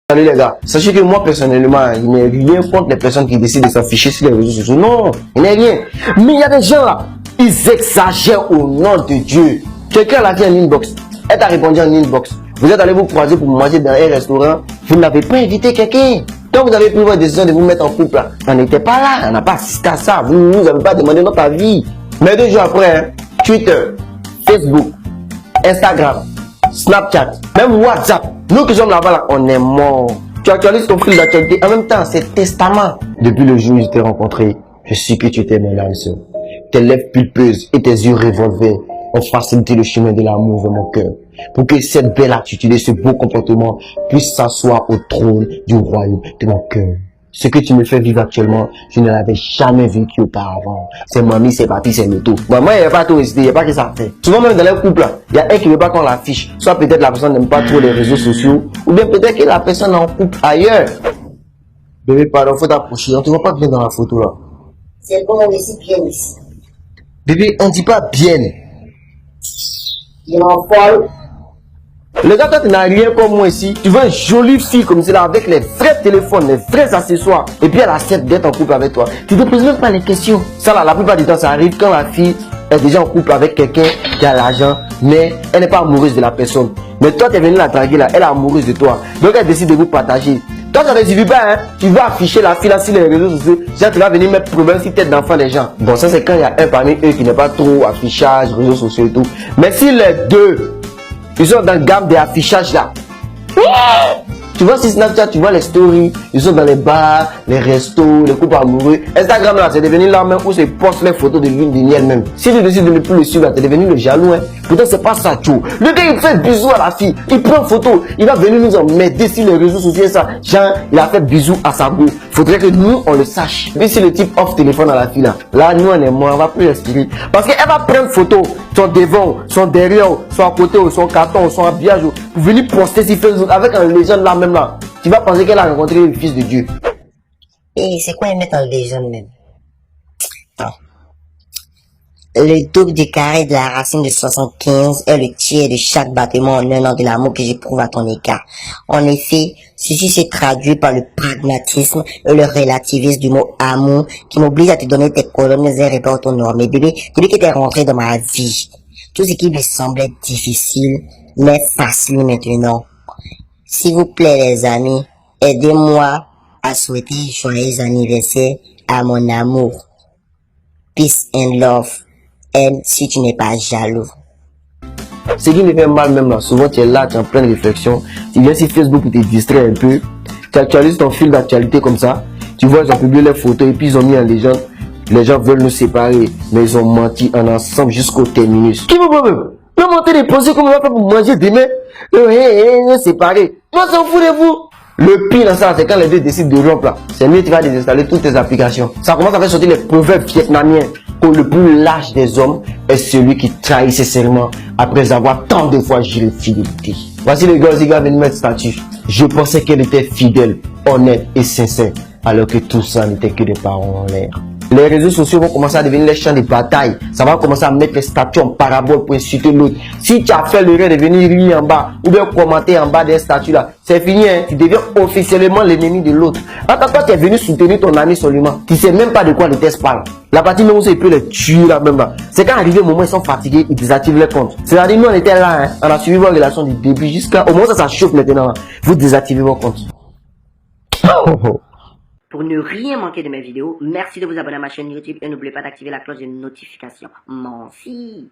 Salut les gars, sachez que moi personnellement, il n'y a rien contre les personnes qui décident de s'afficher sur les réseaux sociaux. Non, il n'y a rien. Mais il y a des gens là, ils exagèrent au nom de Dieu. Quelqu'un l'a dit en inbox, elle t'a répondu en inbox. Vous êtes allé vous croiser pour manger dans un restaurant, vous n'avez pas invité quelqu'un. Donc vous avez pris votre décision de vous mettre en couple là. On n'était pas là, on n'a pas assisté à ça. Vous ne nous avez pas demandé notre avis. Mais 2 jours après, hein, Twitter, Facebook, Instagram, Snapchat, même WhatsApp. Nous qui sommes là-bas, là, on est morts. Tu actualises ton fil d'actualité. En même temps, c'est testament. Depuis le jour où je t'ai rencontré, je sais que tu étais mon âme sœur. Tes lèvres pulpeuses et tes yeux revolvés ont facilité le chemin de l'amour vers mon cœur. Pour que cette belle attitude et ce beau comportement puissent s'asseoir au trône du royaume de mon cœur. Ce que tu me fais vivre actuellement, je ne l'avais jamais vécu auparavant. C'est mamie, c'est papi, c'est le tout. Bon, moi, il n'y a pas tout récité, il n'y a pas que ça fait. Souvent, même dans les couples, il y a un qui ne veut pas qu'on l'affiche. Soit peut-être la personne n'aime pas trop les réseaux sociaux, ou bien peut-être que la personne est en couple ailleurs. Bébé, pardon, faut t'approcher. On ne te voit pas bien dans la photo là. C'est bon, ici, bien ici. Bébé, on ne dit pas bien. Il m'en folle. Le gars, toi, tu n'as rien comme moi ici. Tu veux une jolie fille comme celle-là avec les vrais téléphones, les vrais accessoires. Et puis elle accepte d'être en couple avec toi. Tu ne te poses même pas les questions. Ça, là, la plupart du temps, ça arrive quand la fille est déjà en couple avec quelqu'un qui a l'argent, mais elle n'est pas amoureuse de la personne. Mais toi, tu es venu la draguer là, elle est amoureuse de toi. Donc elle décide de vous partager. Toi, ça ne suffit pas, hein. Tu vas afficher la fille là sur les réseaux sociaux. Genre, tu vas venir mettre problème sur tête d'enfant des gens. Bon, ça, c'est quand il y a un parmi eux qui n'est pas trop affichage, réseaux sociaux et tout. Mais si les deux, ils sont dans le gamme des affichages là. Tu vois sur Snapchat, tu vois les stories, ils sont dans les bars, les restos, les couples amoureux. Instagram là, c'est devenu là même où se postent les photos de lune de miel même. Si tu décides de ne plus le suivre, t'es devenu le jaloux, hein. Pourtant c'est pas ça, Joe. Le gars il fait bisous à la fille, il prend photo, il va venir nous emmerder sur les réseaux sociaux ça. Genre, il a fait bisous à sa go. Faudrait que nous on le sache. Mais si le type offre téléphone à la fille là, nous on est morts, on va plus respirer. Parce qu'elle va prendre photo, son devant, son derrière, son à côté, son carton, son habillage, pour venir poster sur Facebook avec un légende là même là. Tu vas penser qu'elle a rencontré le fils de Dieu. Et c'est quoi mettre en légende même? Non. Le double du carré de la racine de 75 est le tiers de chaque battement en un an de l'amour que j'éprouve à ton égard. En effet, ceci se traduit par le pragmatisme et le relativisme du mot amour qui m'oblige à te donner tes colonnes et repères autonormés. Bébé, depuis que t'es rentré dans ma vie, tout ce qui me semblait difficile m'est facile maintenant. S'il vous plaît les amis, aidez-moi à souhaiter joyeux anniversaire à mon amour. Peace and love. Elle, si tu n'es pas jaloux. Ce qui me fait mal même là, souvent tu es là, tu es en pleine réflexion, tu viens sur Facebook pour te distraire un peu, tu actualises ton fil d'actualité comme ça, tu vois ils ont publié les photos et puis ils ont mis en légende, les gens veulent nous séparer, mais ils ont menti en ensemble jusqu'au terminus. Qui vous peut peut monter les posés comme on va faire pour manger demain, nous séparer, moi s'en fout de vous. Le pire dans ça, c'est quand les deux décident de rompre là. C'est mieux tu vas désinstaller toutes tes applications. Ça commence à faire sortir les proverbes vietnamiens. Que le plus lâche des hommes est celui qui trahit ses serments après avoir tant de fois juré fidélité. Voici les gars qui viennent mettre statut. Je pensais qu'elle était fidèle, honnête et sincère, alors que tout ça n'était que des paroles en l'air. Les réseaux sociaux vont commencer à devenir les champs de bataille. Ça va commencer à mettre les statuts en parabole pour insulter l'autre. Si tu as fait l'erreur de venir rire en bas ou bien commenter en bas des statuts là, c'est fini, hein? Tu deviens officiellement l'ennemi de l'autre. Attends, toi tu es venu soutenir ton ami seulement. Tu sais même pas de quoi le test parle. La partie même où il peut les tuer là même là. C'est quand arrivé au moment où ils sont fatigués, ils désactivent les comptes. C'est-à-dire nous on était là, hein? On a suivi vos relations du début jusqu'à au moment où ça chauffe maintenant. Vous désactivez vos comptes. Pour ne rien manquer de mes vidéos, merci de vous abonner à ma chaîne YouTube et n'oubliez pas d'activer la cloche de notification. Merci.